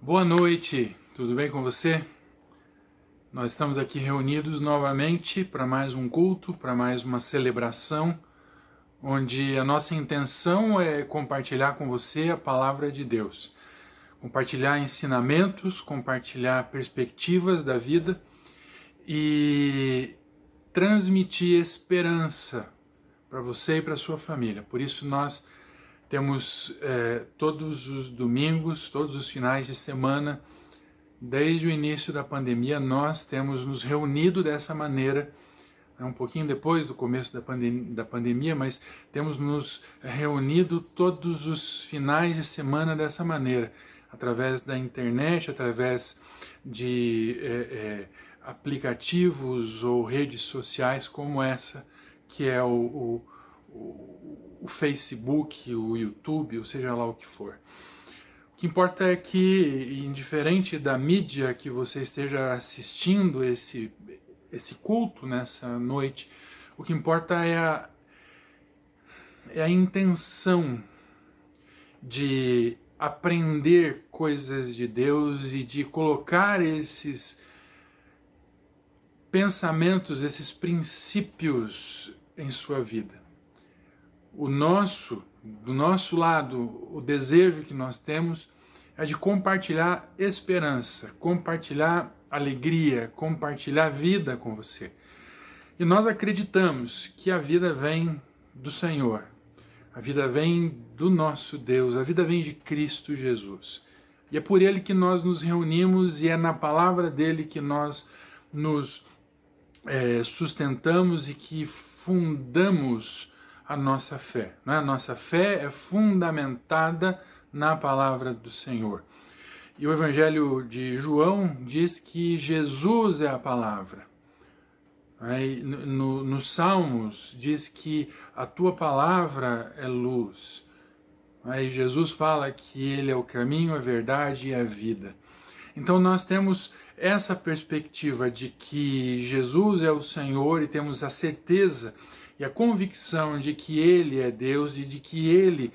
Boa noite, tudo bem com você? Nós estamos aqui reunidos novamente para mais um culto, para mais uma celebração, onde a nossa intenção é compartilhar com você a palavra de Deus, compartilhar ensinamentos, compartilhar perspectivas da vida e transmitir esperança para você e para sua família. Por isso nós temos todos os domingos, todos os finais de semana, desde o início da pandemia, nós temos nos reunido dessa maneira, um pouquinho depois do começo da pandemia, mas temos nos reunido todos os finais de semana dessa maneira, através da internet, através de aplicativos ou redes sociais como essa, que é o Facebook, o YouTube, ou seja lá o que for. O que importa é que, indiferente da mídia que você esteja assistindo esse culto nessa noite, o que importa é a intenção de aprender coisas de Deus e de colocar esses pensamentos, esses princípios em sua vida. Do nosso lado, o desejo que nós temos é de compartilhar esperança, compartilhar alegria, compartilhar vida com você. E nós acreditamos que a vida vem do Senhor, a vida vem do nosso Deus, a vida vem de Cristo Jesus. E é por Ele que nós nos reunimos e é na palavra dEle que nós nos sustentamos e que fundamos a nossa fé. Né? A nossa fé é fundamentada na palavra do Senhor. E o Evangelho de João diz que Jesus é a palavra. Nos Salmos diz que a tua palavra é luz. E Jesus fala que Ele é o caminho, a verdade e a vida. Então nós temos essa perspectiva de que Jesus é o Senhor e temos a certeza e a convicção de que Ele é Deus e de que Ele,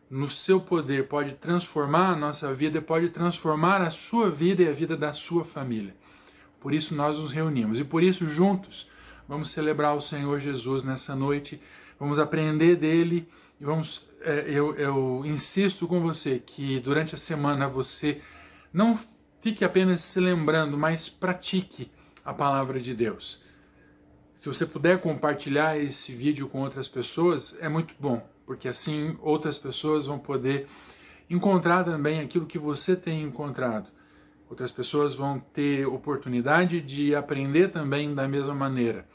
no seu poder, pode transformar a nossa vida, pode transformar a sua vida e a vida da sua família. Por isso nós nos reunimos e por isso juntos vamos celebrar o Senhor Jesus nessa noite, vamos aprender dele e vamos, eu insisto com você que durante a semana você não fique apenas se lembrando, mas pratique a palavra de Deus. Se você puder compartilhar esse vídeo com outras pessoas, é muito bom, porque assim outras pessoas vão poder encontrar também aquilo que você tem encontrado. Outras pessoas vão ter oportunidade de aprender também da mesma maneira.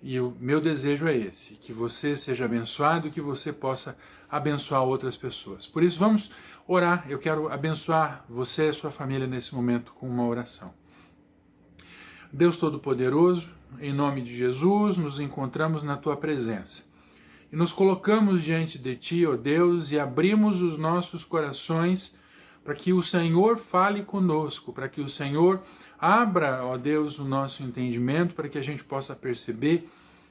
E o meu desejo é esse, que você seja abençoado e que você possa abençoar outras pessoas. Por isso vamos orar, eu quero abençoar você e a sua família nesse momento com uma oração. Deus Todo-Poderoso, em nome de Jesus, nos encontramos na Tua presença. E nos colocamos diante de Ti, ó Deus, e abrimos os nossos corações para que o Senhor fale conosco, para que o Senhor abra, ó Deus, o nosso entendimento, para que a gente possa perceber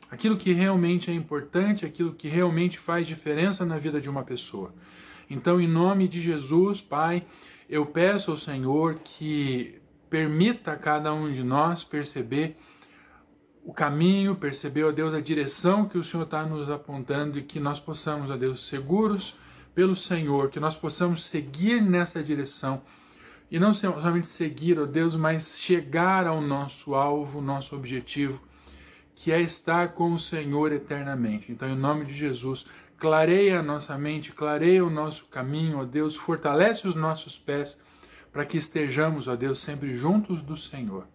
aquilo que realmente é importante, aquilo que realmente faz diferença na vida de uma pessoa. Então, em nome de Jesus, Pai, eu peço ao Senhor que permita a cada um de nós perceber o caminho, perceber, ó Deus, a direção que o Senhor está nos apontando e que nós possamos, ó Deus, seguros pelo Senhor, que nós possamos seguir nessa direção e não somente seguir, ó Deus, mas chegar ao nosso alvo, nosso objetivo, que é estar com o Senhor eternamente. Então, em nome de Jesus, clareia a nossa mente, clareia o nosso caminho, ó Deus, fortalece os nossos pés para que estejamos, ó Deus, sempre juntos do Senhor.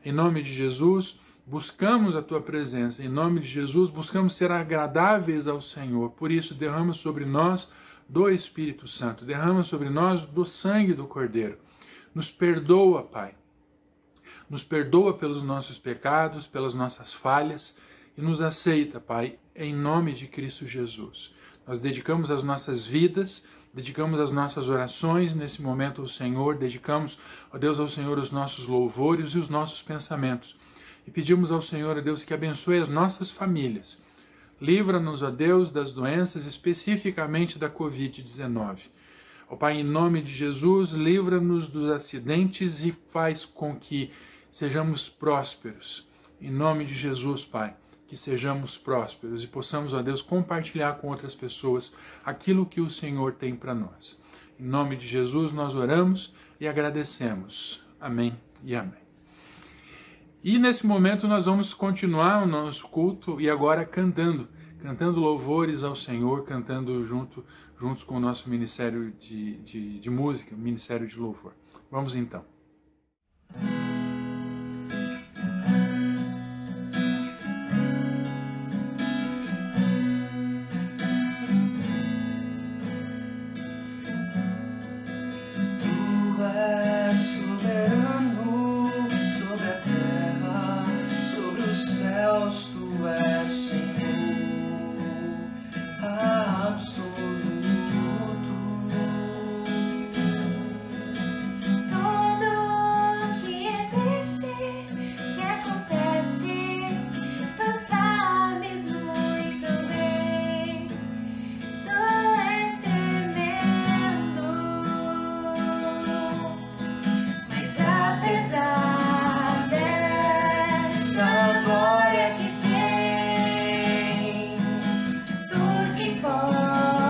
Em nome de Jesus, buscamos a Tua presença. Em nome de Jesus, buscamos ser agradáveis ao Senhor. Por isso, derrama sobre nós do Espírito Santo, derrama sobre nós do sangue do Cordeiro. Nos perdoa, Pai. Nos perdoa pelos nossos pecados, pelas nossas falhas e nos aceita, Pai, em nome de Cristo Jesus. Nós dedicamos as nossas vidas, dedicamos as nossas orações nesse momento ao Senhor, dedicamos, ó Deus, ao Senhor os nossos louvores e os nossos pensamentos. E pedimos ao Senhor, ó Deus, que abençoe as nossas famílias. Livra-nos, ó Deus, das doenças, especificamente da Covid-19. Ó Pai, em nome de Jesus, livra-nos dos acidentes e faz com que sejamos prósperos. Em nome de Jesus, Pai, que sejamos prósperos e possamos, ó Deus, compartilhar com outras pessoas aquilo que o Senhor tem para nós. Em nome de Jesus nós oramos e agradecemos. Amém e amém. E nesse momento nós vamos continuar o nosso culto e agora cantando louvores ao Senhor, cantando juntos com o nosso ministério de música, ministério de louvor. Vamos então. Glória que tem, tu te pode.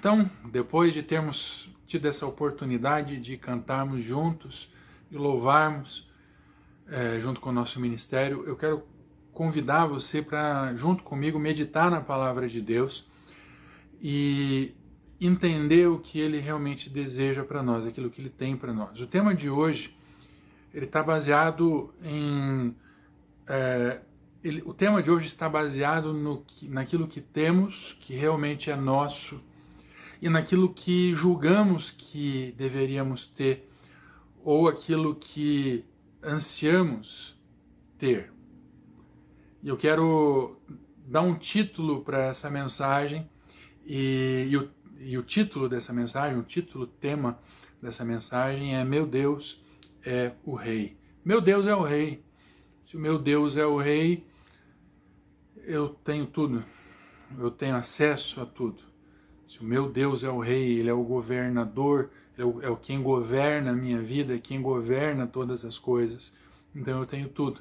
Então, depois de termos tido essa oportunidade de cantarmos juntos, de louvarmos junto com o nosso ministério, eu quero convidar você para, junto comigo, meditar na palavra de Deus e entender o que Ele realmente deseja para nós, aquilo que Ele tem para nós. O tema de hoje, ele está baseado em... o tema de hoje está baseado naquilo que temos, que realmente é nosso, e naquilo que julgamos que deveríamos ter, ou aquilo que ansiamos ter. E eu quero dar um título para essa mensagem, e o título dessa mensagem, o título, tema dessa mensagem é Meu Deus é o Rei. Meu Deus é o Rei. Se o meu Deus é o Rei, eu tenho tudo, eu tenho acesso a tudo. Se o meu Deus é o Rei, Ele é o governador, é o quem governa a minha vida, é quem governa todas as coisas, então eu tenho tudo.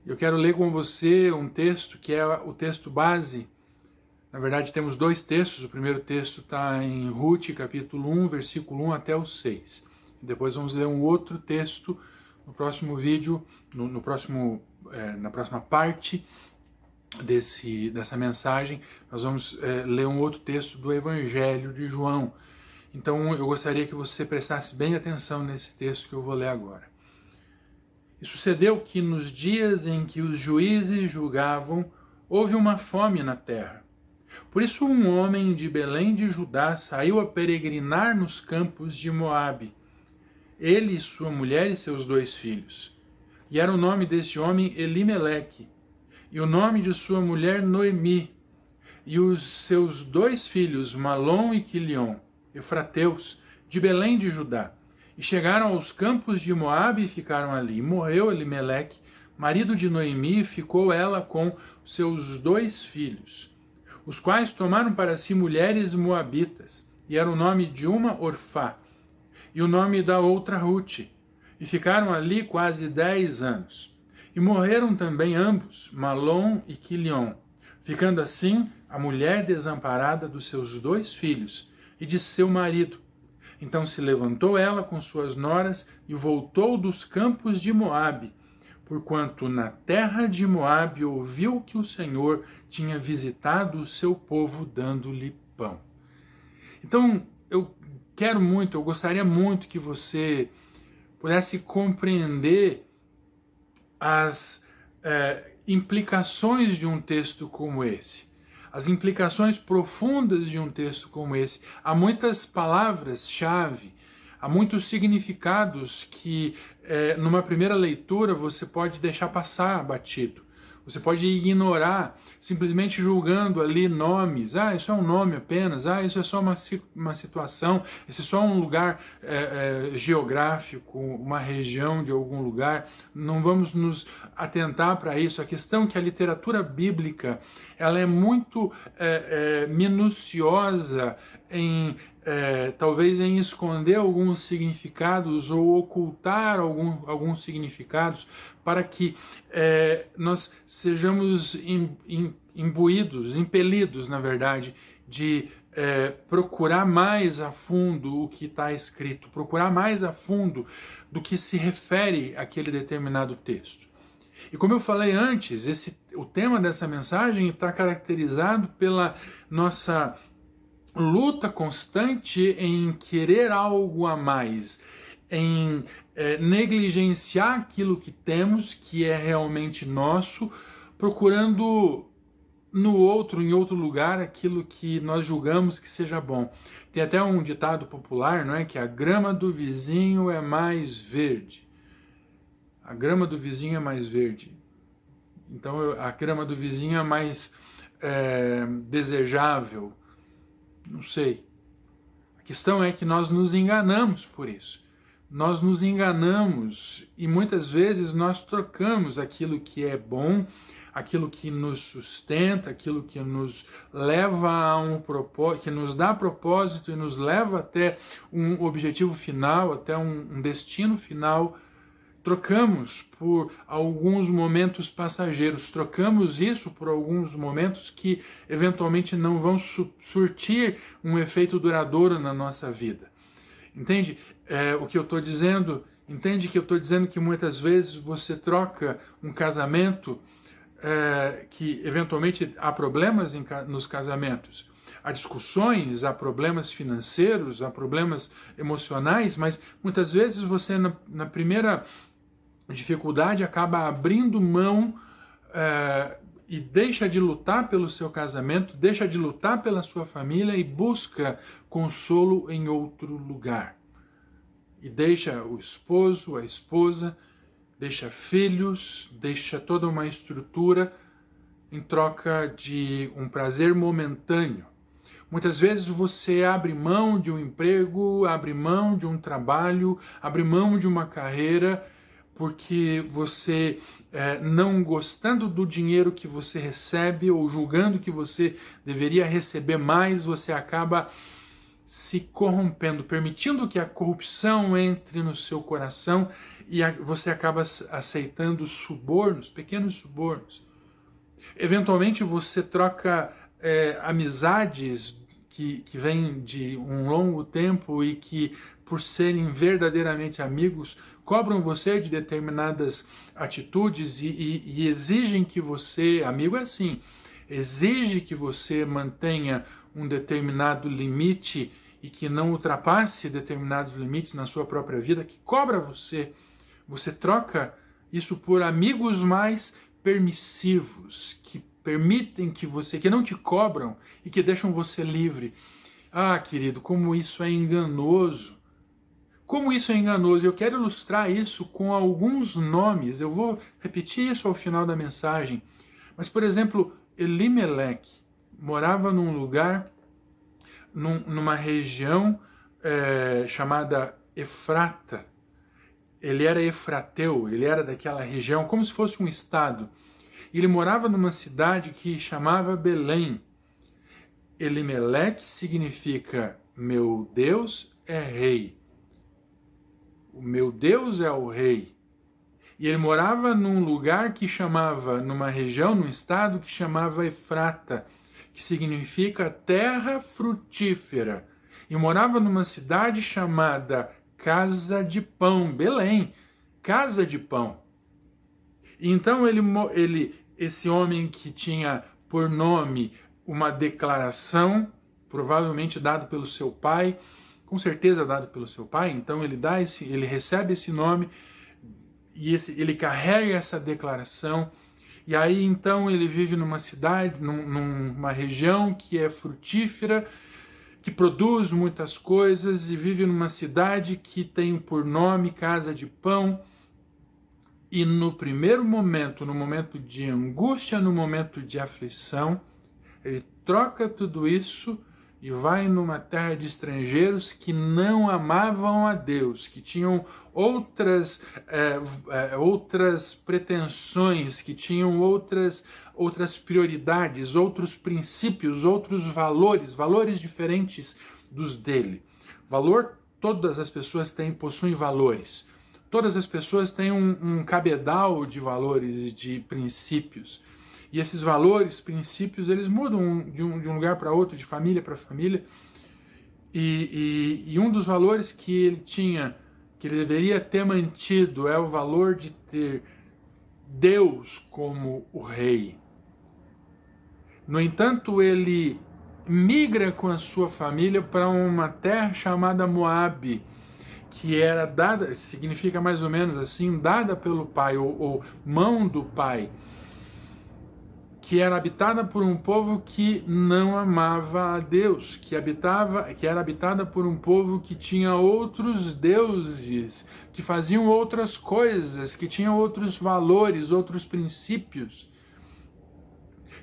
Eu quero ler com você um texto que é o texto base. Na verdade, temos dois textos. O primeiro texto está em Ruth, capítulo 1, versículo 1 até o 6. Depois vamos ler um outro texto no próximo vídeo, na próxima parte dessa mensagem. Nós vamos ler um outro texto do Evangelho de João. Então, eu gostaria que você prestasse bem atenção nesse texto que eu vou ler agora. E sucedeu que nos dias em que os juízes julgavam, houve uma fome na terra. Por isso um homem de Belém de Judá saiu a peregrinar nos campos de Moabe, ele, sua mulher e seus 2 filhos. E era o nome desse homem Elimeleque, e o nome de sua mulher Noemi, e os seus 2 filhos Malom e Quilion, efrateus, de Belém de Judá. E chegaram aos campos de Moabe e ficaram ali. E morreu Elimeleque, marido de Noemi, e ficou ela com seus 2 filhos, os quais tomaram para si mulheres moabitas, e era o nome de uma Orfá, e o nome da outra Ruth, e ficaram ali quase 10 anos. E morreram também ambos, Malom e Quilion, ficando assim a mulher desamparada dos seus 2 filhos e de seu marido. Então se levantou ela com suas noras e voltou dos campos de Moabe, porquanto na terra de Moabe ouviu que o Senhor tinha visitado o seu povo dando-lhe pão. Então eu gostaria muito que você pudesse compreender as implicações de um texto como esse, as implicações profundas de um texto como esse. Há muitas palavras-chave, há muitos significados que numa primeira leitura você pode deixar passar batido. Você pode ignorar, simplesmente julgando ali nomes. Ah, isso é um nome apenas. Ah, isso é só uma situação. Isso é só um lugar geográfico, uma região de algum lugar. Não vamos nos atentar para isso. A questão é que a literatura bíblica ela é muito minuciosa talvez em esconder alguns significados ou ocultar alguns significados para que nós sejamos imbuídos, impelidos, na verdade, de procurar mais a fundo o que está escrito, procurar mais a fundo do que se refere àquele determinado texto. E como eu falei antes, o tema dessa mensagem está caracterizado pela nossa luta constante em querer algo a mais, em negligenciar aquilo que temos, que é realmente nosso, procurando em outro lugar, aquilo que nós julgamos que seja bom. Tem até um ditado popular, não é? Que a grama do vizinho é mais verde. A grama do vizinho é mais verde. Então a grama do vizinho é mais desejável. Não sei. A questão é que nós nos enganamos por isso. Nós nos enganamos e muitas vezes nós trocamos aquilo que é bom, aquilo que nos sustenta, aquilo que nos leva a um propósito, que nos dá propósito e nos leva até um objetivo final, até um destino final trocamos por alguns momentos passageiros, trocamos isso por alguns momentos que eventualmente não vão surtir um efeito duradouro na nossa vida. Entende o que eu estou dizendo? Entende que eu estou dizendo que muitas vezes você troca um casamento que eventualmente há problemas nos casamentos, há discussões, há problemas financeiros, há problemas emocionais, mas muitas vezes você na primeira dificuldade acaba abrindo mão e deixa de lutar pelo seu casamento, deixa de lutar pela sua família e busca consolo em outro lugar. E deixa o esposo, a esposa, deixa filhos, deixa toda uma estrutura em troca de um prazer momentâneo. Muitas vezes você abre mão de um emprego, abre mão de um trabalho, abre mão de uma carreira, porque você, não gostando do dinheiro que você recebe ou julgando que você deveria receber mais, você acaba se corrompendo, permitindo que a corrupção entre no seu coração e você acaba aceitando subornos, pequenos subornos. Eventualmente você troca amizades que vêm de um longo tempo e que, por serem verdadeiramente amigos, cobram você de determinadas atitudes e exigem que você, amigo é assim, exige que você mantenha um determinado limite e que não ultrapasse determinados limites na sua própria vida, que cobra você. Você troca isso por amigos mais permissivos, que permitem que você, que não te cobram e que deixam você livre. Ah, querido, como isso é enganoso. Como isso é enganoso. Eu quero ilustrar isso com alguns nomes. Eu vou repetir isso ao final da mensagem. Mas, por exemplo, Elimeleque morava num lugar, numa região chamada Efrata. Ele era efrateu, ele era daquela região, como se fosse um estado. Ele morava numa cidade que chamava Belém. Elimeleque significa meu Deus é rei. O meu Deus é o rei. E ele morava num lugar que chamava, numa região, num estado que chamava Efrata, que significa terra frutífera. E morava numa cidade chamada Casa de Pão, Belém, Casa de Pão. E então esse homem que tinha por nome uma declaração, provavelmente dado pelo seu pai, com certeza dado pelo seu pai, então ele recebe esse nome e ele carrega essa declaração. E aí então ele vive numa cidade, numa região que é frutífera, que produz muitas coisas, e vive numa cidade que tem por nome Casa de Pão. E no primeiro momento, no momento de angústia, no momento de aflição, ele troca tudo isso e vai numa terra de estrangeiros que não amavam a Deus, que tinham outras pretensões, que tinham outras prioridades, outros princípios, outros valores diferentes dos dele. Valor, todas as pessoas possuem valores. Todas as pessoas têm um cabedal de valores e de princípios. E esses valores, princípios, eles mudam de um lugar para outro, de família para família. E um dos valores que ele tinha, que ele deveria ter mantido, é o valor de ter Deus como o rei. No entanto, ele migra com a sua família para uma terra chamada Moabe, que era dada, significa mais ou menos assim, dada pelo pai, ou mão do pai, que era habitada por um povo que não amava a Deus, que era habitada por um povo que tinha outros deuses, que faziam outras coisas, que tinham outros valores, outros princípios,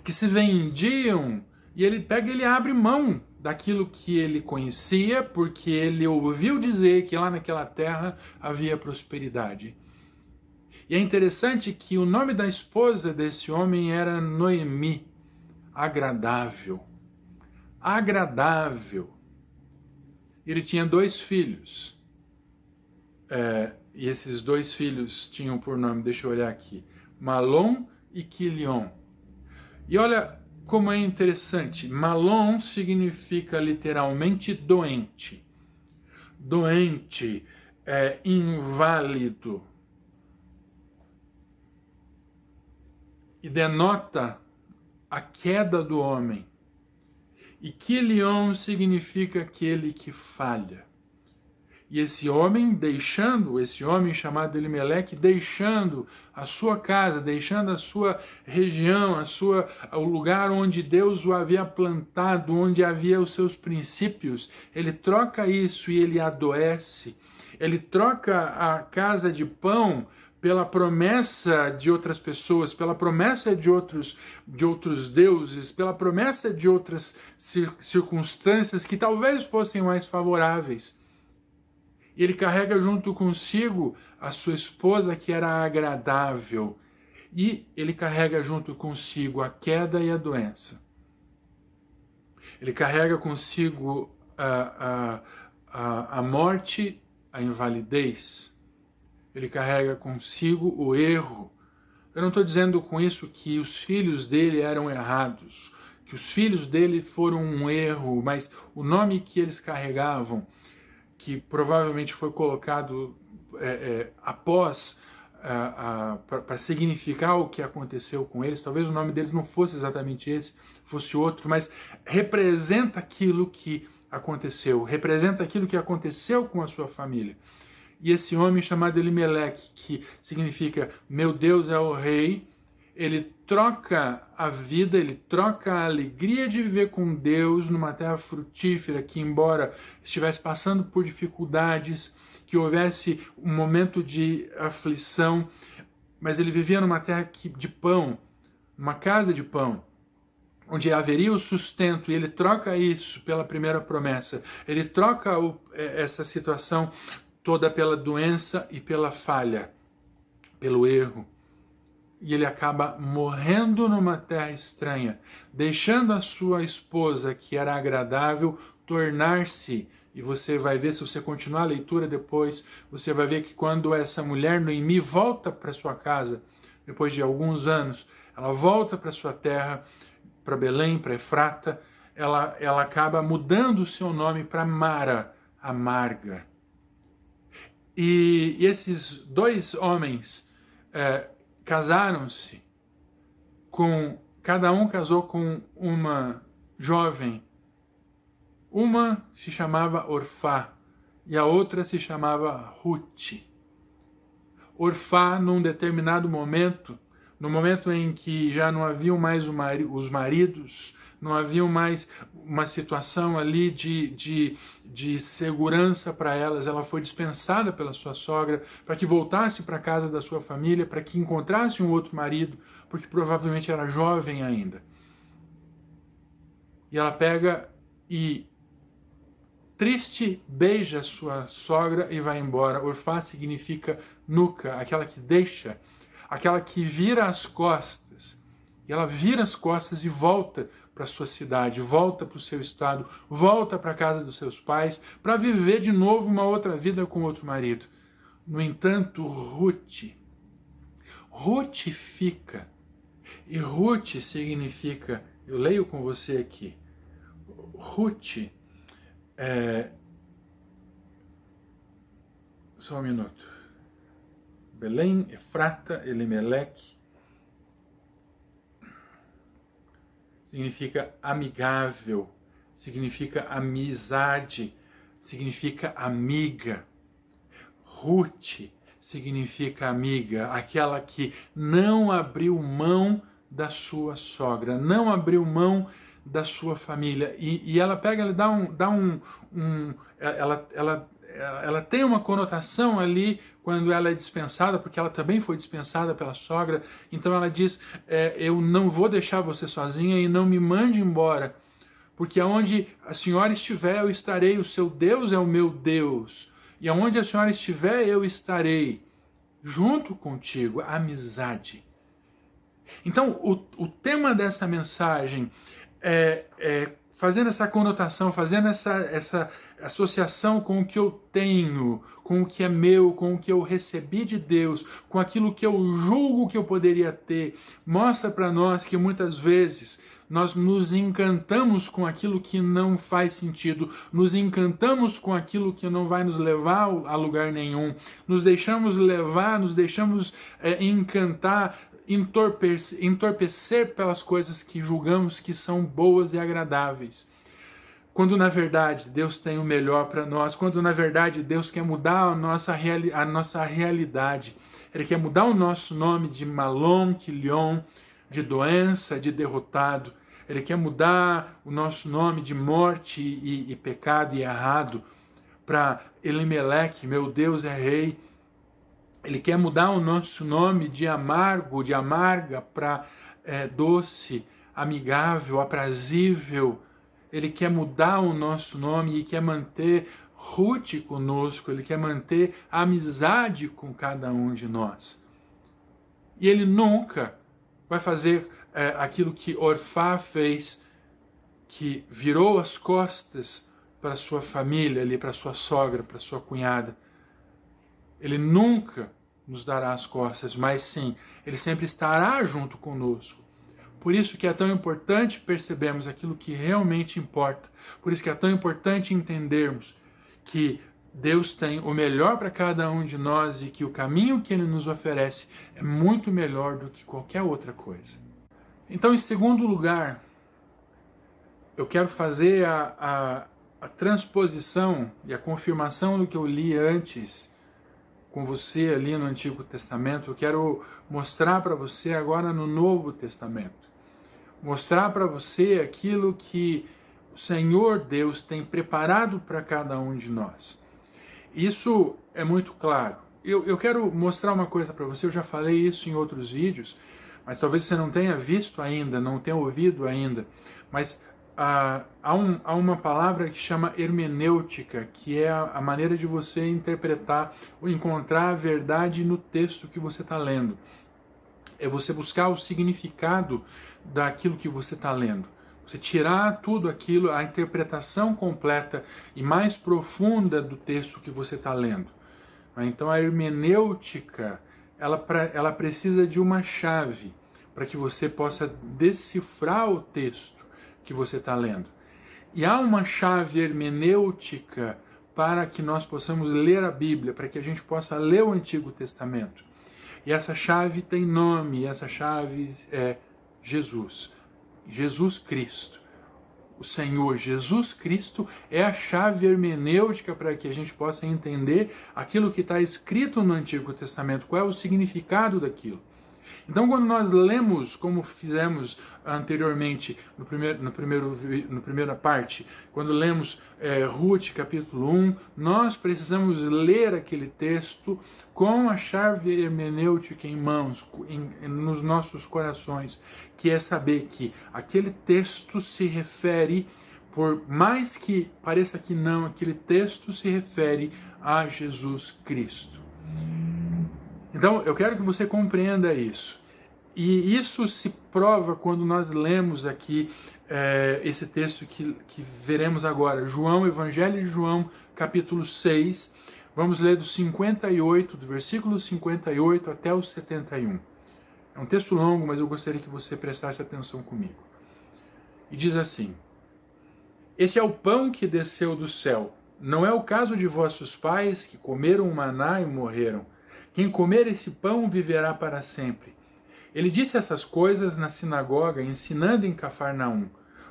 que se vendiam, e ele abre mão daquilo que ele conhecia, porque ele ouviu dizer que lá naquela terra havia prosperidade. E é interessante que o nome da esposa desse homem era Noemi, agradável. Agradável. Ele tinha 2 filhos. e esses dois filhos tinham por nome, deixa eu olhar aqui, Malom e Quilion. E olha como é interessante, Malom significa literalmente doente. Doente, inválido. E denota a queda do homem. E Quilion significa aquele que falha. E esse homem chamado Elimeleque, deixando a sua casa, deixando a sua região, o lugar onde Deus o havia plantado, onde havia os seus princípios, ele troca isso e ele adoece. Ele troca a casa de pão pela promessa de outras pessoas, pela promessa de outros deuses, pela promessa de outras circunstâncias que talvez fossem mais favoráveis. Ele carrega junto consigo a sua esposa, que era agradável, e ele carrega junto consigo a queda e a doença. Ele carrega consigo a morte, a invalidez. Ele carrega consigo o erro. Eu não estou dizendo com isso que os filhos dele eram errados, que os filhos dele foram um erro, mas o nome que eles carregavam, que provavelmente foi colocado após, para significar o que aconteceu com eles, talvez o nome deles não fosse exatamente esse, fosse outro, mas representa aquilo que aconteceu, representa aquilo que aconteceu com a sua família. E esse homem chamado Elimeleque, que significa meu Deus é o rei, ele troca a vida, ele troca a alegria de viver com Deus numa terra frutífera, que embora estivesse passando por dificuldades, que houvesse um momento de aflição, mas ele vivia numa terra de pão, numa casa de pão, onde haveria o sustento, e ele troca isso pela primeira promessa. Ele troca essa situação toda pela doença e pela falha, pelo erro. E ele acaba morrendo numa terra estranha, deixando a sua esposa, que era agradável, tornar-se, e você vai ver, se você continuar a leitura depois, você vai ver que quando essa mulher, Noemi, volta para sua casa, depois de alguns anos, ela volta para sua terra, para Belém, para Efrata, ela acaba mudando o seu nome para Mara, amarga. E esses dois homens casaram-se cada um casou com uma jovem. Uma se chamava Orfá e a outra se chamava Ruth. Orfá, num determinado momento, no momento em que já não haviam mais os maridos, não havia mais uma situação ali de segurança para elas, ela foi dispensada pela sua sogra para que voltasse para a casa da sua família, para que encontrasse um outro marido, porque provavelmente era jovem ainda. E ela pega e, triste, beija sua sogra e vai embora. Orfá significa nuca, aquela que deixa, aquela que vira as costas. E ela vira as costas e volta para sua cidade, volta para o seu estado, volta para a casa dos seus pais, para viver de novo uma outra vida com outro marido. No entanto, Ruth fica. E Ruth significa, eu leio com você aqui, Ruth só um minuto. Belém, Efrata, Elimeleque, significa amigável, significa amizade, significa amiga. Ruth significa amiga, aquela que não abriu mão da sua sogra, não abriu mão da sua família. E ela pega, ela tem uma conotação ali quando ela é dispensada, porque ela também foi dispensada pela sogra. Então ela diz, eu não vou deixar você sozinha e não me mande embora, porque aonde a senhora estiver eu estarei, o seu Deus é o meu Deus, e aonde a senhora estiver eu estarei junto contigo. Amizade. Então o tema dessa mensagem fazendo essa conotação, fazendo essa associação com o que eu tenho, com o que é meu, com o que eu recebi de Deus, com aquilo que eu julgo que eu poderia ter, mostra para nós que muitas vezes nós nos encantamos com aquilo que não faz sentido, nos encantamos com aquilo que não vai nos levar a lugar nenhum, nos deixamos levar, nos deixamos encantar, entorpecer pelas coisas que julgamos que são boas e agradáveis. Quando na verdade Deus tem o melhor para nós, quando na verdade Deus quer mudar a nossa realidade. Ele quer mudar o nosso nome de Malom, Quilion, de doença, de derrotado. Ele quer mudar o nosso nome de morte e pecado e errado para Elimeleque, meu Deus é rei. Ele quer mudar o nosso nome de amargo, de amarga, para doce, amigável, aprazível. Ele quer mudar o nosso nome e quer manter Ruth conosco. Ele quer manter a amizade com cada um de nós. E ele nunca vai fazer aquilo que Orfá fez, que virou as costas para sua família, ali, para sua sogra, para sua cunhada. Ele nunca nos dará as costas, mas sim, ele sempre estará junto conosco. Por isso que é tão importante percebermos aquilo que realmente importa. Por isso que é tão importante entendermos que Deus tem o melhor para cada um de nós e que o caminho que Ele nos oferece é muito melhor do que qualquer outra coisa. Então, em segundo lugar, eu quero fazer a transposição e a confirmação do que eu li antes com você ali no Antigo Testamento. Eu quero mostrar para você agora no Novo Testamento. Mostrar para você aquilo que o Senhor Deus tem preparado para cada um de nós. Isso é muito claro. Eu quero mostrar uma coisa para você, eu já falei isso em outros vídeos, mas talvez você não tenha visto ainda, não tenha ouvido ainda, mas há uma palavra que chama hermenêutica, que é a maneira de você interpretar ou encontrar a verdade no texto que você está lendo. É você buscar o significado daquilo que você está lendo. Você tirar tudo aquilo, a interpretação completa e mais profunda do texto que você está lendo. Então a hermenêutica, ela precisa de uma chave para que você possa decifrar o texto que você está lendo. E há uma chave hermenêutica para que nós possamos ler a Bíblia, para que a gente possa ler o Antigo Testamento. E essa chave tem nome, e essa chave é Jesus. Jesus Cristo. O Senhor Jesus Cristo é a chave hermenêutica para que a gente possa entender aquilo que está escrito no Antigo Testamento, qual é o significado daquilo. Então, quando nós lemos, como fizemos anteriormente na primeira parte, quando lemos Ruth capítulo 1, nós precisamos ler aquele texto com a chave hermenêutica em mãos, nos nossos corações, que é saber que aquele texto se refere, por mais que pareça que não, aquele texto se refere a Jesus Cristo. Então, eu quero que você compreenda isso. E isso se prova quando nós lemos aqui esse texto que veremos agora. Evangelho de João, capítulo 6. Vamos ler do versículo 58 até o 71. É um texto longo, mas eu gostaria que você prestasse atenção comigo. E diz assim: Esse é o pão que desceu do céu. Não é o caso de vossos pais que comeram o maná e morreram. Quem comer esse pão viverá para sempre. Ele disse essas coisas na sinagoga, ensinando em Cafarnaum.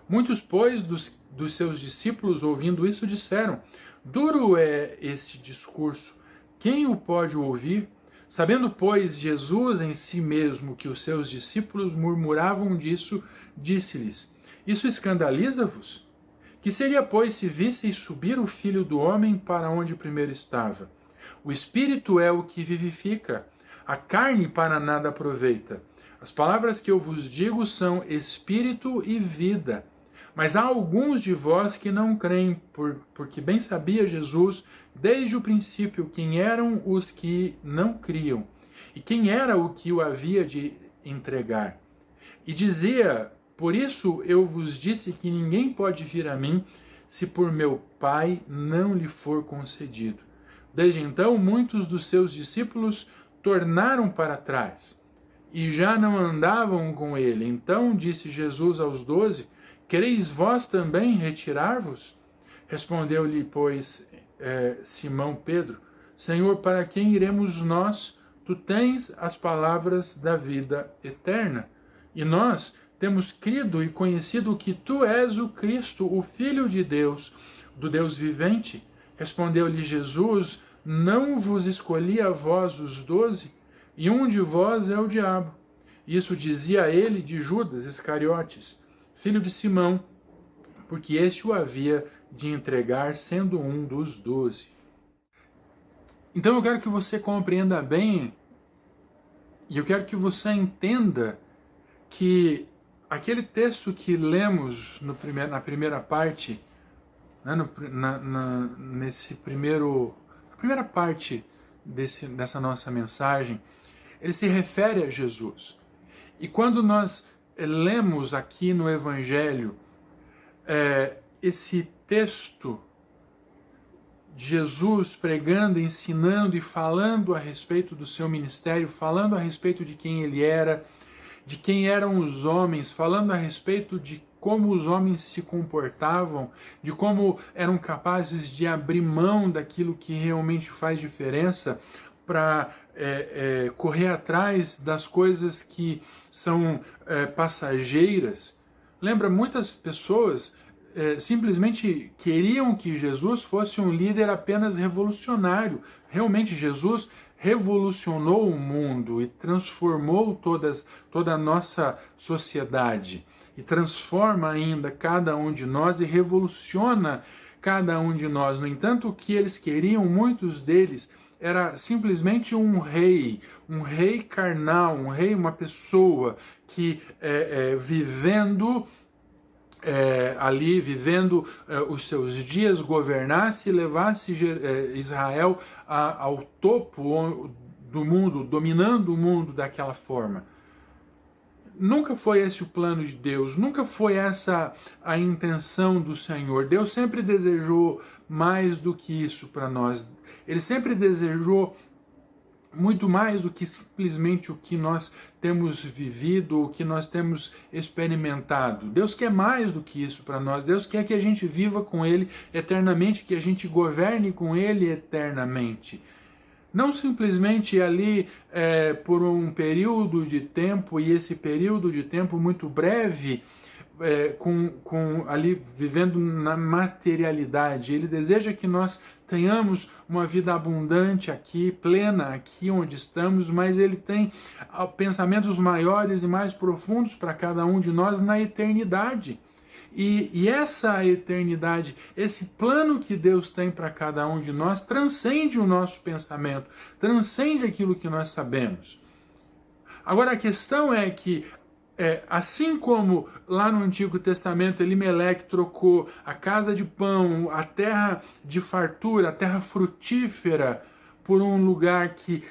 Muitos, pois, dos seus discípulos, ouvindo isso, disseram: Duro é esse discurso, quem o pode ouvir? Sabendo, pois, Jesus em si mesmo que os seus discípulos murmuravam disso, disse-lhes: Isso escandaliza-vos? Que seria, pois, se visseis subir o Filho do Homem para onde primeiro estava? O Espírito é o que vivifica, a carne para nada aproveita. As palavras que eu vos digo são Espírito e vida. Mas há alguns de vós que não creem, porque bem sabia Jesus, desde o princípio, quem eram os que não criam, e quem era o que o havia de entregar. E dizia Por isso eu vos disse que ninguém pode vir a mim se por meu Pai não lhe for concedido. Desde então, muitos dos seus discípulos tornaram para trás e já não andavam com ele. Então disse Jesus aos 12: Quereis vós também retirar-vos? Respondeu-lhe, pois, Simão Pedro: Senhor, para quem iremos nós? Tu tens as palavras da vida eterna. E nós temos crido e conhecido que tu és o Cristo, o Filho de Deus, do Deus vivente. Respondeu-lhe Jesus: Não vos escolhi a vós os 12, e um de vós é o diabo. Isso dizia ele de Judas Iscariotes, filho de Simão, porque este o havia de entregar, sendo um dos 12. Então eu quero que você compreenda bem, e eu quero que você entenda que aquele texto que lemos na primeira parte, né, na primeira parte dessa nossa mensagem, ele se refere a Jesus. E quando nós lemos aqui no Evangelho esse texto de Jesus pregando, ensinando e falando a respeito do seu ministério, falando a respeito de quem ele era, de quem eram os homens, falando a respeito de como os homens se comportavam, de como eram capazes de abrir mão daquilo que realmente faz diferença para correr atrás das coisas que são passageiras. Lembra, muitas pessoas simplesmente queriam que Jesus fosse um líder apenas revolucionário. Realmente Jesus revolucionou o mundo e transformou toda a nossa sociedade. E transforma ainda cada um de nós e revoluciona cada um de nós. No entanto, o que eles queriam, muitos deles, era simplesmente um rei carnal, um rei, uma pessoa que vivendo os seus dias, governasse e levasse Israel ao topo do mundo, dominando o mundo daquela forma. Nunca foi esse o plano de Deus, nunca foi essa a intenção do Senhor. Deus sempre desejou mais do que isso para nós. Ele sempre desejou muito mais do que simplesmente o que nós temos vivido, o que nós temos experimentado. Deus quer mais do que isso para nós. Deus quer que a gente viva com Ele eternamente, que a gente governe com Ele eternamente. Não simplesmente ali por um período de tempo, e esse período de tempo muito breve, ali vivendo na materialidade. Ele deseja que nós tenhamos uma vida abundante aqui, plena aqui onde estamos, mas ele tem pensamentos maiores e mais profundos para cada um de nós na eternidade. E essa eternidade, esse plano que Deus tem para cada um de nós, transcende o nosso pensamento, transcende aquilo que nós sabemos. Agora a questão é que assim como lá no Antigo Testamento Elimeleque trocou a casa de pão, a terra de fartura, a terra frutífera, por um lugar que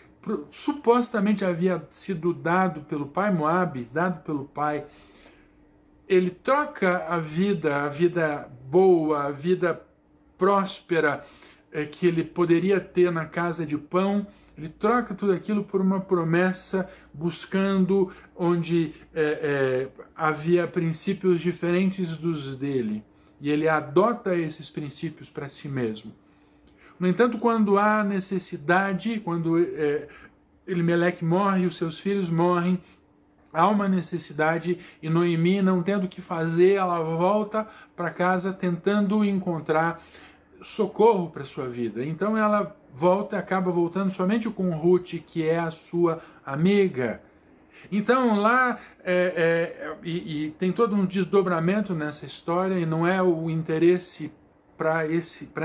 supostamente havia sido dado pelo pai Moabe, dado pelo pai, ele troca a vida boa, a vida próspera que ele poderia ter na casa de pão. Ele troca tudo aquilo por uma promessa, buscando onde havia princípios diferentes dos dele. E ele adota esses princípios para si mesmo. No entanto, quando há necessidade, quando Elimeleque morre, os seus filhos morrem, há uma necessidade e Noemi, não tendo o que fazer, ela volta para casa tentando encontrar socorro para sua vida. Então ela acaba voltando somente com Ruth, que é a sua amiga. Então lá e tem todo um desdobramento nessa história, e não é o interesse para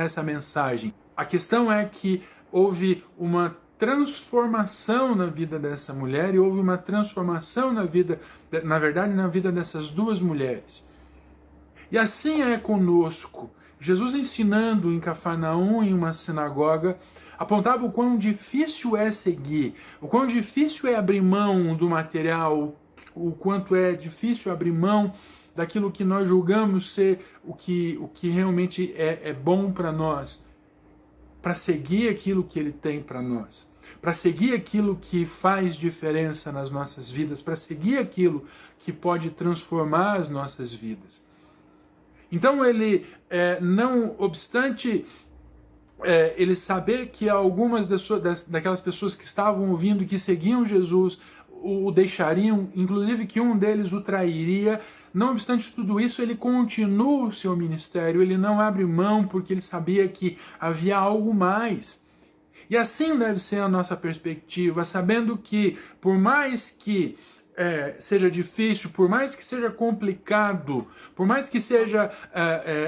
essa mensagem. A questão é que houve uma transformação na vida dessa mulher, e houve uma transformação na vida dessas duas mulheres. E assim é conosco. Jesus, ensinando em Cafarnaum, em uma sinagoga, apontava o quão difícil é seguir, o quão difícil é abrir mão do material, o quanto é difícil abrir mão daquilo que nós julgamos ser o que realmente é bom para nós, para seguir aquilo que Ele tem para nós, para seguir aquilo que faz diferença nas nossas vidas, para seguir aquilo que pode transformar as nossas vidas. Então ele, não obstante ele saber que algumas daquelas pessoas que estavam ouvindo, que seguiam Jesus, o deixariam, inclusive que um deles o trairia, não obstante tudo isso, ele continua o seu ministério, ele não abre mão, porque ele sabia que havia algo mais. E assim deve ser a nossa perspectiva, sabendo que, por mais que seja difícil, por mais que seja complicado, por mais que seja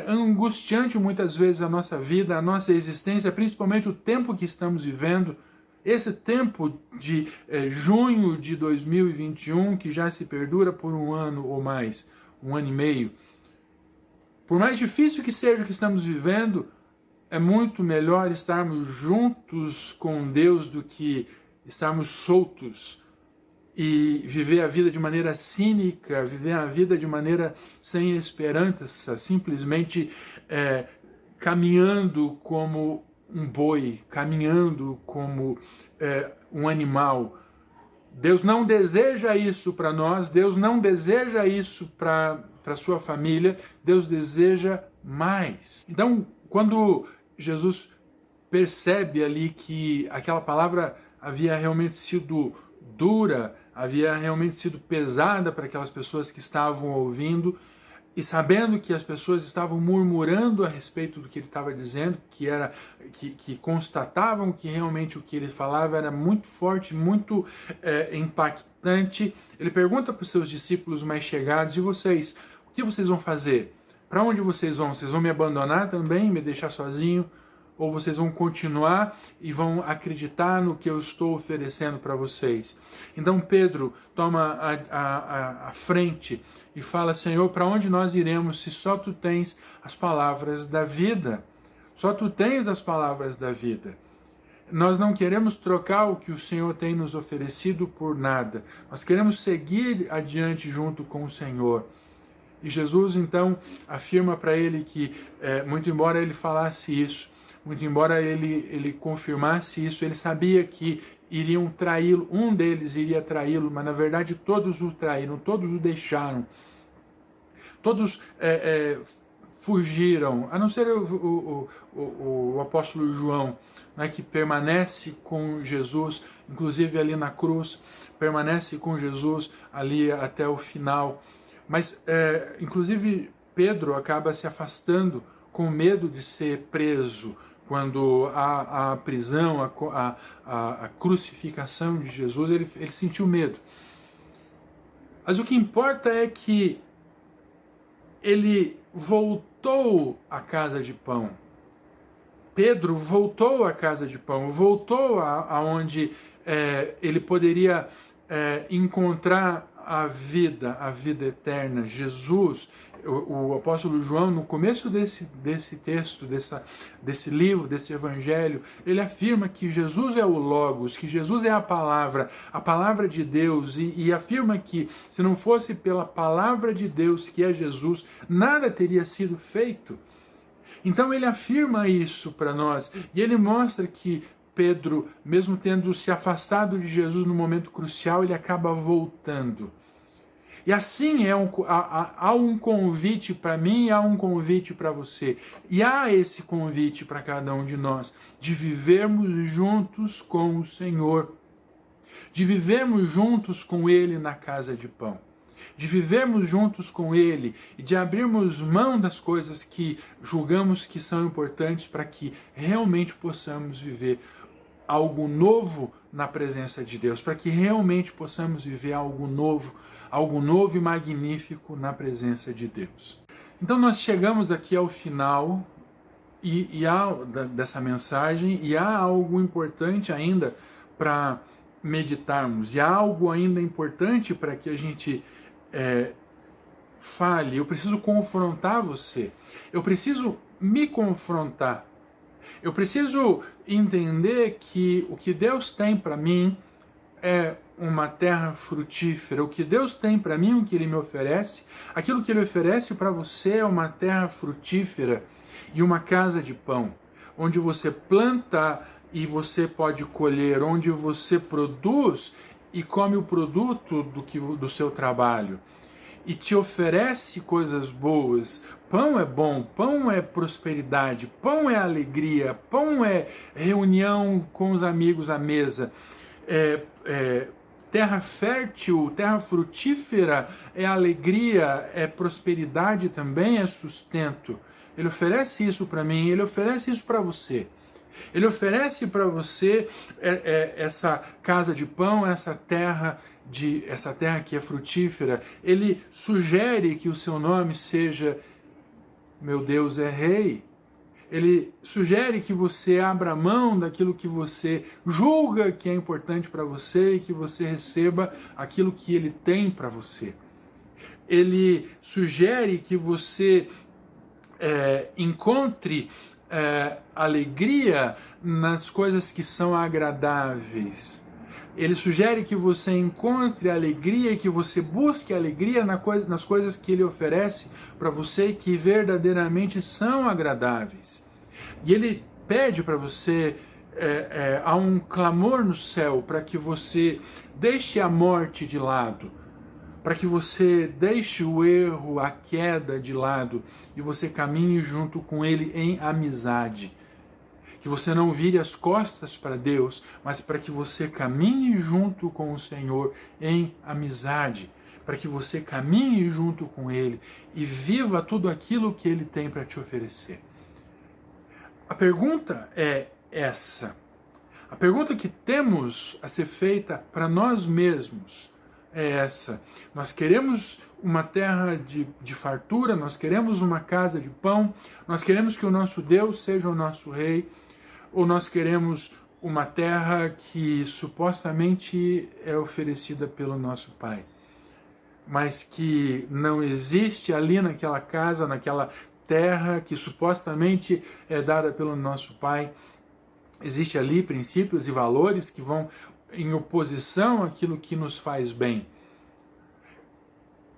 angustiante muitas vezes a nossa vida, a nossa existência, principalmente o tempo que estamos vivendo, esse tempo de junho de 2021, que já se perdura por um ano ou mais, um ano e meio, por mais difícil que seja o que estamos vivendo, é muito melhor estarmos juntos com Deus do que estarmos soltos e viver a vida de maneira cínica, viver a vida de maneira sem esperança, simplesmente caminhando como um boi, caminhando como um animal. Deus não deseja isso para nós, Deus não deseja isso para a sua família, Deus deseja mais. Então, quando Jesus percebe ali que aquela palavra havia realmente sido dura, havia realmente sido pesada para aquelas pessoas que estavam ouvindo, e sabendo que as pessoas estavam murmurando a respeito do que ele estava dizendo, que constatavam que realmente o que ele falava era muito forte, muito impactante, ele pergunta para os seus discípulos mais chegados: e vocês, o que vocês vão fazer? Para onde vocês vão? Vocês vão me abandonar também, me deixar sozinho? Ou vocês vão continuar e vão acreditar no que eu estou oferecendo para vocês? Então Pedro toma a frente e fala: Senhor, para onde nós iremos se só Tu tens as palavras da vida? Só Tu tens as palavras da vida. Nós não queremos trocar o que o Senhor tem nos oferecido por nada. Nós queremos seguir adiante junto com o Senhor. E Jesus então afirma para ele que, muito embora ele falasse isso, muito embora ele confirmasse isso, ele sabia que iriam traí-lo, um deles iria traí-lo, mas na verdade todos o traíram, todos o deixaram, todos fugiram, a não ser o apóstolo João, né, que permanece com Jesus, inclusive ali na cruz, permanece com Jesus ali até o final. Mas, inclusive, Pedro acaba se afastando com medo de ser preso, quando a prisão, a crucificação de Jesus, ele sentiu medo. Mas o que importa é que ele voltou à casa de pão. Pedro voltou à casa de pão, voltou aonde ele poderia encontrar a vida eterna. Jesus, o apóstolo João, no começo desse texto, desse livro, desse evangelho, ele afirma que Jesus é o Logos, que Jesus é a palavra de Deus, e afirma que se não fosse pela palavra de Deus, que é Jesus, nada teria sido feito. Então ele afirma isso para nós, e ele mostra que Pedro, mesmo tendo se afastado de Jesus no momento crucial, ele acaba voltando. E assim há um convite para mim e há um convite para você. E há esse convite para cada um de nós, de vivermos juntos com o Senhor, de vivermos juntos com Ele na casa de pão, de vivermos juntos com Ele e de abrirmos mão das coisas que julgamos que são importantes para que realmente possamos viver algo novo na presença de Deus, para que realmente possamos viver algo novo e magnífico na presença de Deus. Então nós chegamos aqui ao final dessa mensagem, e há algo importante ainda para meditarmos, e há algo ainda importante para que a gente fale. Eu preciso confrontar você, eu preciso me confrontar. Eu preciso entender que o que Deus tem para mim é uma terra frutífera. O que Deus tem para mim, o que Ele me oferece, aquilo que Ele oferece para você é uma terra frutífera e uma casa de pão, onde você planta e você pode colher, onde você produz e come o produto do seu trabalho. E te oferece coisas boas. Pão é bom, pão é prosperidade, pão é alegria, pão é reunião com os amigos à mesa. Terra fértil, terra frutífera é alegria, é prosperidade também, é sustento. Ele oferece isso para mim, ele oferece isso para você. Ele oferece para você essa casa de pão, essa terra que é frutífera. Ele sugere que o seu nome seja Meu Deus é Rei. Ele sugere que você abra mão daquilo que você julga que é importante para você e que você receba aquilo que ele tem para você. Ele sugere que você encontre alegria nas coisas que são agradáveis. Ele sugere que você encontre alegria e que você busque alegria nas coisas que ele oferece para você e que verdadeiramente são agradáveis. E ele pede para você, há um clamor no céu para que você deixe a morte de lado, para que você deixe o erro, a queda de lado e você caminhe junto com ele em amizade. Que você não vire as costas para Deus, mas para que você caminhe junto com o Senhor em amizade, para que você caminhe junto com Ele e viva tudo aquilo que Ele tem para te oferecer. A pergunta é essa. A pergunta que temos a ser feita para nós mesmos é essa. Nós queremos uma terra de fartura, nós queremos uma casa de pão, nós queremos que o nosso Deus seja o nosso Rei, ou nós queremos uma terra que supostamente é oferecida pelo nosso Pai, mas que não existe ali naquela casa, naquela terra que supostamente é dada pelo nosso Pai. Existe ali princípios e valores que vão em oposição àquilo que nos faz bem.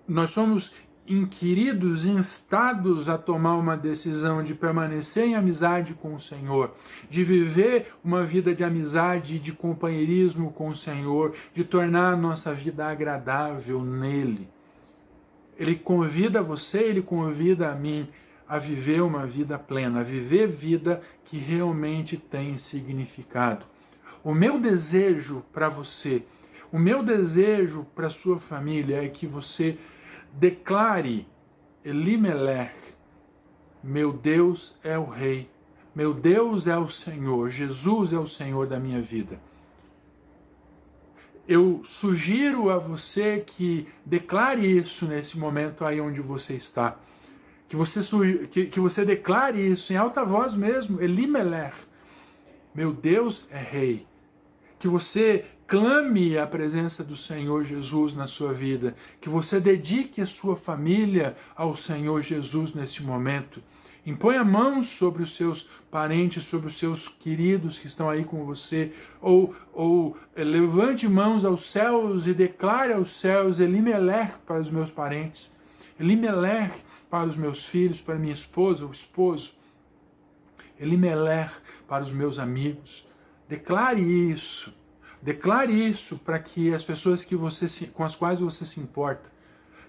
Nós somos inquiridos, instados a tomar uma decisão de permanecer em amizade com o Senhor, de viver uma vida de amizade e de companheirismo com o Senhor, de tornar a nossa vida agradável nele. Ele convida você, ele convida a mim a viver uma vida plena, a viver vida que realmente tem significado. O meu desejo para você, o meu desejo para a sua família é que você declare Elimelech, meu Deus é o Rei, meu Deus é o Senhor, Jesus é o Senhor da minha vida. Eu sugiro a você que declare isso nesse momento aí onde você está. Que você declare isso em alta voz mesmo, Elimelech, meu Deus é Rei. Que você clame a presença do Senhor Jesus na sua vida, que você dedique a sua família ao Senhor Jesus nesse momento. Imponha mãos sobre os seus parentes, sobre os seus queridos que estão aí com você, ou levante mãos aos céus e declare aos céus Elimelech para os meus parentes, Elimelech para os meus filhos, para minha esposa, o esposo, Elimelech para os meus amigos. Declare isso para que as pessoas com as quais você se importa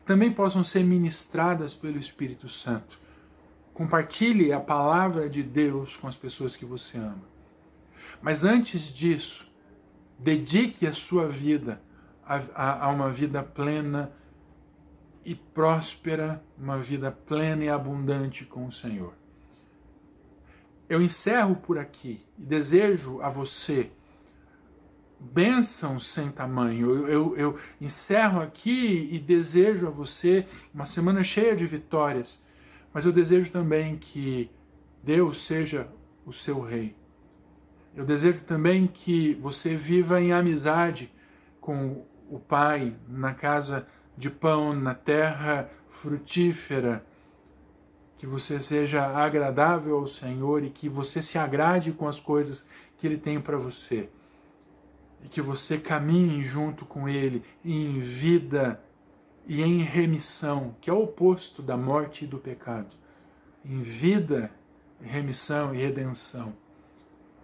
também possam ser ministradas pelo Espírito Santo. Compartilhe a palavra de Deus com as pessoas que você ama. Mas antes disso, dedique a sua vida a uma vida plena e próspera, uma vida plena e abundante com o Senhor. Eu encerro por aqui e desejo a você bênçãos sem tamanho. Eu encerro aqui e desejo a você uma semana cheia de vitórias, mas eu desejo também que Deus seja o seu Rei. Eu desejo também que você viva em amizade com o Pai, na casa de pão, na terra frutífera, que você seja agradável ao Senhor e que você se agrade com as coisas que Ele tem para você. e que você caminhe junto com Ele em vida e em remissão, que é o oposto da morte e do pecado. Em vida, remissão e redenção.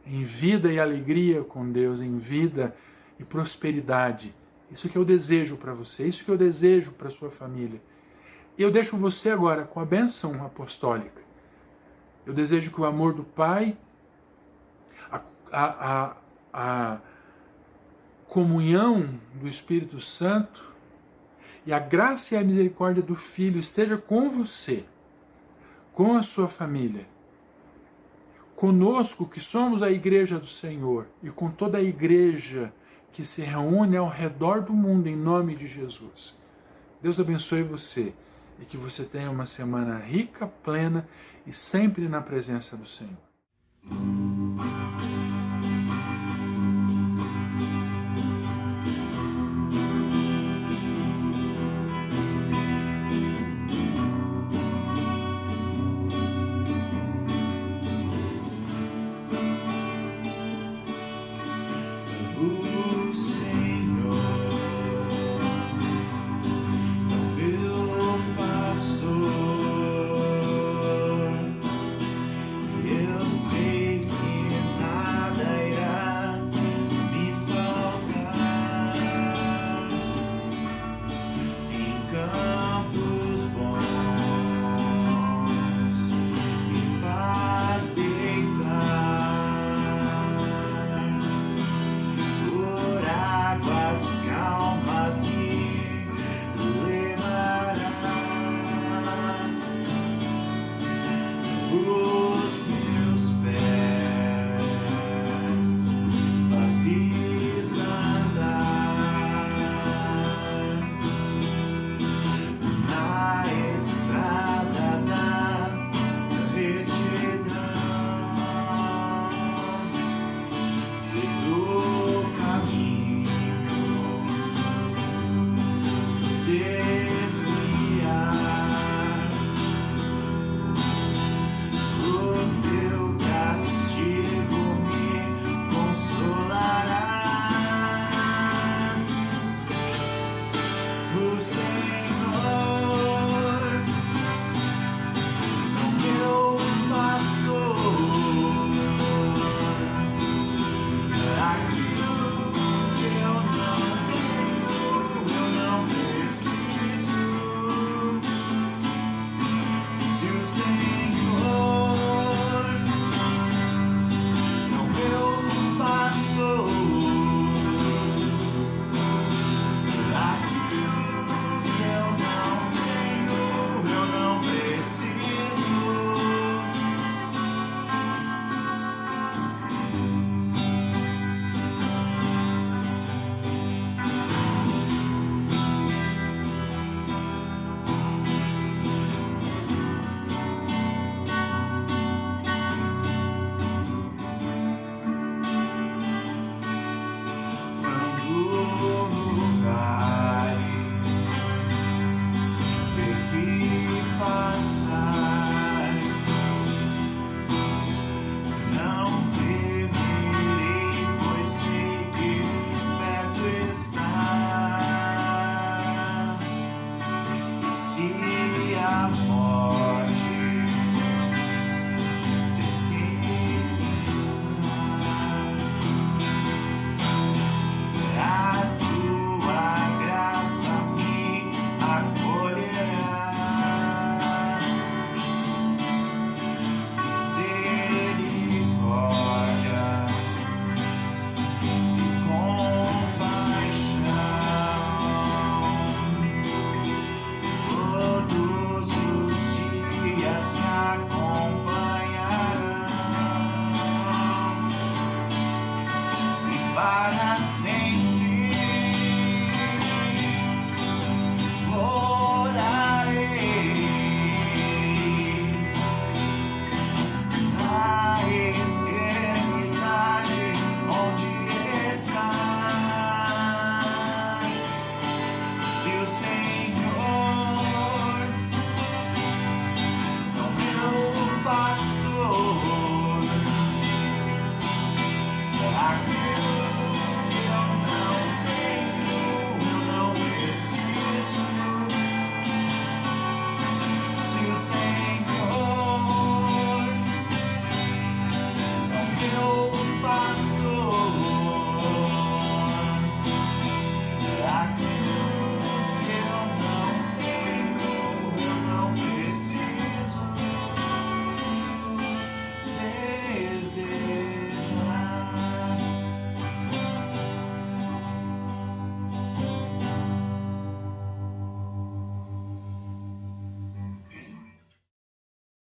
Em vida e alegria com Deus, em vida e prosperidade. Isso que eu desejo para você, isso que eu desejo para sua família. E eu deixo você agora com a bênção apostólica. Eu desejo que o amor do Pai, a comunhão do Espírito Santo e a graça e a misericórdia do Filho esteja com você, com a sua família, conosco que somos a igreja do Senhor e com toda a igreja que se reúne ao redor do mundo em nome de Jesus. Deus abençoe você e que você tenha uma semana rica, plena e sempre na presença do Senhor. Para sempre.